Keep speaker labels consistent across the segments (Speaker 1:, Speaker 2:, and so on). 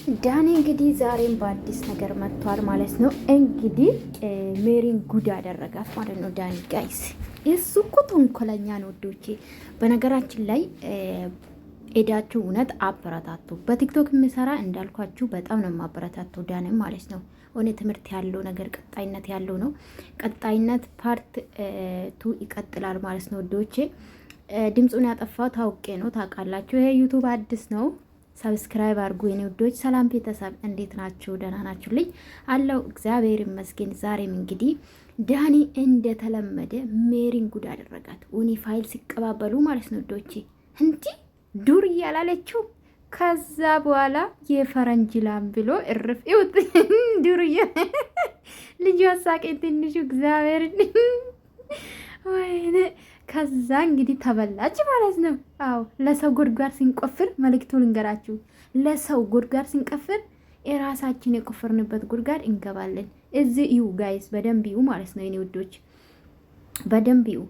Speaker 1: ዳኒ እንግዲህ ዛሬም በአዲስ ነገር መጥቷል ማለት ነው። እንግዲህ ሜሪን ጉድ አደረጋት ማለት ነው። ዳኒ ጋይስ እሱ እኮ ተንኮለኛ ነው ወዶቼ። በነገራችን ላይ ሄዳችሁ እውነት አበረታቱ። በቲክቶክ የሚሰራ እንዳልኳችሁ በጣም ነው የማበረታቱ ዳኒ ማለት ነው። ሆነ ትምህርት ያለው ነገር ቀጣይነት ያለው ነው። ቀጣይነት ፓርት ቱ ይቀጥላል ማለት ነው ወዶቼ። ድምፁን ያጠፋው ታውቄ ነው ታውቃላችሁ። ይሄ ዩቱብ አዲስ ነው። ሰብስክራይብ አድርጉ የኔ ውዶች። ሰላም ቤተሰብ እንዴት ናችሁ? ደህና ናችሁልኝ? አለው እግዚአብሔር ይመስገን። ዛሬም እንግዲህ ዳኒ እንደተለመደ ሜሪን ጉድ አደረጋት። ኡኒ ፋይል ሲቀባበሉ ማለት ነው ውዶቼ። እንዲህ ዱር እያላለችው ከዛ በኋላ የፈረንጅ ላም ብሎ እርፍ ይውጥ ዱርዬ ልጅ አሳቀኝ ትንሹ እግዚአብሔር ወይኔ ከዛ እንግዲህ ተበላች ማለት ነው። አዎ ለሰው ጉድጓድ ሲንቆፍር መልእክቱ ልንገራችሁ። ለሰው ጉድጓድ ሲንቆፍር የራሳችን የቆፈርንበት ጉድጓድ እንገባለን። እዚህ እዩ ጋይስ፣ በደንብ እዩ ማለት ነው የኔ ውዶች፣ በደንብ እዩ።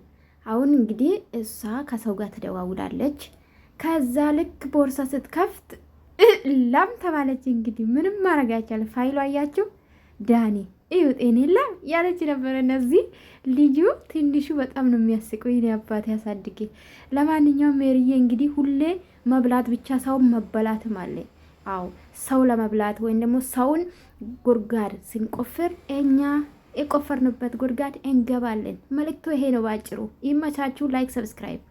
Speaker 1: አሁን እንግዲህ እሷ ከሰው ጋር ተደዋውላለች። ከዛ ልክ ቦርሳ ስትከፍት ላም ተባለች። እንግዲህ ምንም ማድረግ አይቻልም። ፋይሉ አያችሁ ዳኒ እዩ ጤኔላ ያለች ነበረ። እነዚህ ልጁ ትንሹ በጣም ነው የሚያስቀው። ይሄ አባት ያሳድግ። ለማንኛውም ሜሪዬ እንግዲህ ሁሌ መብላት ብቻ ሰውን መበላትም አለ። አዎ ሰው ለመብላት ወይም ደግሞ ሰውን ጉድጓድ ስንቆፍር እኛ የቆፈርንበት ጉድጓድ እንገባለን። መልእክቱ ይሄ ነው ባጭሩ። ይመቻችሁ። ላይክ ሰብስክራይብ